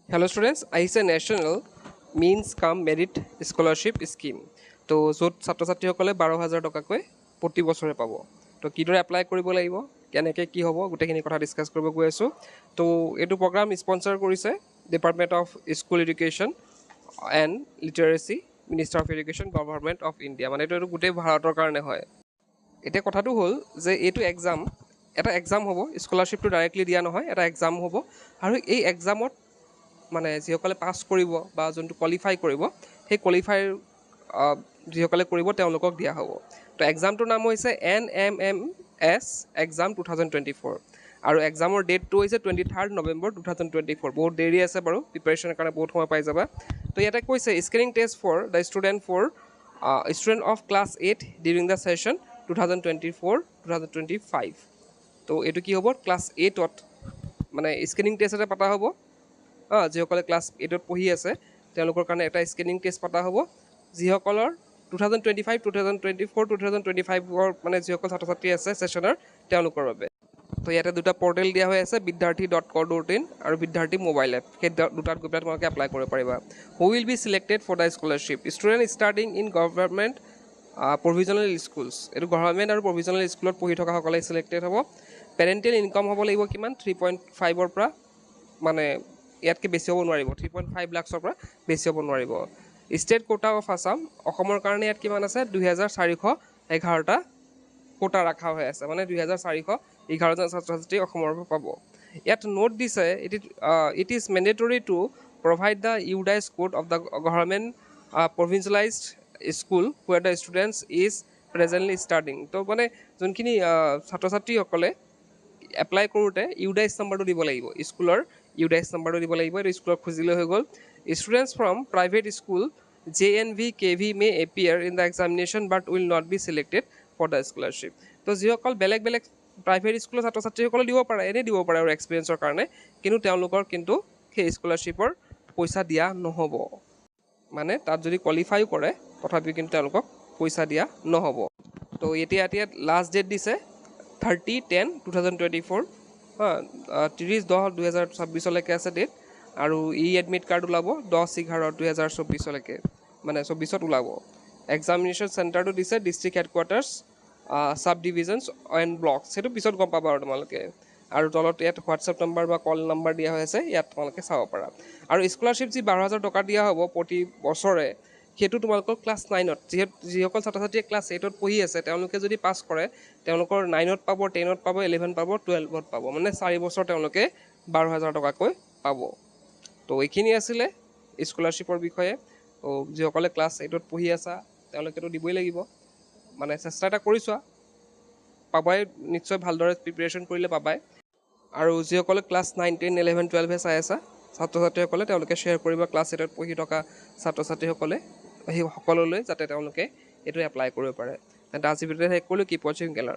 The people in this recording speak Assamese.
Hello students, আহিছে নেশ্যনেল মিনছ কাম মেৰিট স্কলাৰশ্বিপ স্কিম। তো য'ত ছাত্ৰ ছাত্ৰীসকলে 12,000 টকাকৈ প্ৰতি বছৰে পাব। তো কিদৰে এপ্লাই কৰিব লাগিব, কেনেকৈ কি হ'ব, গোটেইখিনি কথা ডিছকাছ কৰিব গৈ আছোঁ। তো এইটো প্ৰগ্ৰাম স্পনচাৰ কৰিছে department of school education and লিটাৰেচি, minister of education, government of India. মানে এইটো গোটেই ভাৰতৰ কাৰণে হয়। এতিয়া কথাটো হ'ল যে এইটো এটা এক্সাম হ'ব, স্কলাৰশ্বিপটো ডাইৰেক্টলি দিয়া নহয়, এটা এক্সাম হ'ব। আৰু এই এক্সামত মানে যিসকলে পাছ কৰিব বা যোনটো কোৱালিফাই কৰিব, সেই কোৱালিফাই যিসকলে কৰিব তেওঁলোকক দিয়া হ'ব। তো এক্সামটোৰ নাম হৈছে NMMS এক্সাম 2024 আৰু এক্সামৰ ডেটটো হৈছে 23 নৱেম্বৰ 2024। বহুত দেৰি আছে বাৰু, প্ৰিপেৰেশ্যনৰ কাৰণে বহুত সময় পাই যাবা। তো ইয়াতে কৈছে screening test for the student of class 8 during the session 2024-2025। তো এইটো কি হ'ব, ক্লাছ 8ত মানে স্ক্ৰিনিং টেষ্ট এটা পতা হ'ব। যিসকলে ক্লাছ 8ত পঢ়ি আছে তেওঁলোকৰ কাৰণে এটা স্ক্ৰিনিং টেষ্ট পতা হ'ব। যিসকলৰ 2025, 2024, 2025ৰ মানে যিসকল ছাত্ৰ ছাত্ৰী আছে ছেশ্যনৰ তেওঁলোকৰ বাবে। তো ইয়াতে দুটা পৰ্টেল দিয়া হৈ আছে, bidyarthi.co.in আৰু বিদ্যাৰ্থী মোবাইল এপ। সেই দুটাত গৈ পেলাই তোমালোকে এপ্লাই কৰিব পাৰিবা। Who will be selected for the scholarship? Student starting in government provincial schools. এইটো গভৰ্ণমেণ্ট আৰু প্ৰভিজনেল স্কুলত পঢ়ি থকাসকলে চিলেক্টেড হ'ব। পেৰেণ্টেল ইনকাম হ'ব লাগিব কিমান, 3.5ৰ পৰা মানে ইয়াতকৈ বেছি হ'ব নোৱাৰিব, 3.5 লাখৰ পৰা বেছি হ'ব নোৱাৰিব। ষ্টেট কোটা অফ আছাম, অসমৰ কাৰণে ইয়াত কিমান আছে, 2,411টা কোটা ৰখা হৈ আছে, মানে 2,411জন ছাত্ৰ ছাত্ৰী অসমৰ পৰা পাব। ইয়াত নোট দিছে, it is mandatory to provide the UDISE code of the government provincialised school where the students is presently starting. তো মানে যোনখিনি ছাত্ৰ ছাত্ৰীসকলে এপ্লাই কৰোঁতে ইউডাইজ নাম্বাৰটো দিব লাগিব, স্কুলৰ ইউডাইজ নাম্বাৰটো দিব লাগিব। এইটো স্কুলত খুজিলে হৈ গ'ল। Students from private school JNV KV may appear in the examination but will not be selected for the scholarship. তো যিসকল বেলেগ বেলেগ প্ৰাইভেট স্কুলৰ ছাত্ৰ ছাত্ৰীসকলে দিব পাৰে, এনেই দিব পাৰে আৰু এক্সপিৰিয়েঞ্চৰ কাৰণে, কিন্তু তেওঁলোকৰ কিন্তু সেই স্কলাৰশ্বিপৰ পইচা দিয়া নহ'ব। মানে তাত যদি কোৱালিফাই কৰে তথাপিও কিন্তু তেওঁলোকক পইচা দিয়া নহ'ব। তো এতিয়া লাষ্ট ডেট দিছে 30/10/2024। 30/10/2026লৈকে আছে ডেট। আৰু এডমিট কাৰ্ড ওলাব 10/11/2024লৈকে, মানে 24ত ওলাব। এক্সামিনেশ্যন চেণ্টাৰটো দিছে district headquarters, sub divisions and blocks. সেইটো পিছত গম পাবা আৰু তোমালোকে। আৰু তলত ইয়াত হোৱাটছএপ নম্বৰ বা কল নম্বৰ দিয়া হৈ আছে, ইয়াত তোমালোকে চাব পাৰা। আৰু স্কলাৰশ্বিপ যি 12,000 টকা দিয়া হ'ব প্ৰতি বছৰে, সেইটো তোমালোকৰ ক্লাছ 9ত, যিসকল ছাত্ৰ ছাত্ৰীয়ে ক্লাছ 8ত পঢ়ি আছে তেওঁলোকে যদি পাছ কৰে তেওঁলোকৰ 9ত পাব, 10ত পাব, 11 পাব, 12ত পাব, মানে 4 বছৰ তেওঁলোকে 12,000 টকাকৈ পাব। তো এইখিনি আছিলে স্কলাৰশ্বিপৰ বিষয়ে। তো যিসকলে ক্লাছ 8ত পঢ়ি আছা তেওঁলোকেতো দিবই লাগিব, মানে চেষ্টা এটা কৰি চোৱা, পাবাই নিশ্চয়, ভালদৰে প্ৰিপেৰেশ্যন কৰিলে পাবাই। আৰু যিসকলে ক্লাছ 9, 10, 11, 12 চাই আছা ছাত্ৰ ছাত্ৰীসকলে, তেওঁলোকে শ্বেয়াৰ কৰিবা ক্লাছ 8ত পঢ়ি থকা ছাত্ৰ ছাত্ৰীসকলে, সেই সকললৈ, যাতে তেওঁলোকে এইটো এপ্লাই কৰিব পাৰে। তেন্তে আজি ভিডিঅ'টো শেষ কৰিলোঁ। কিপ ৱাচিং কেলাৰ।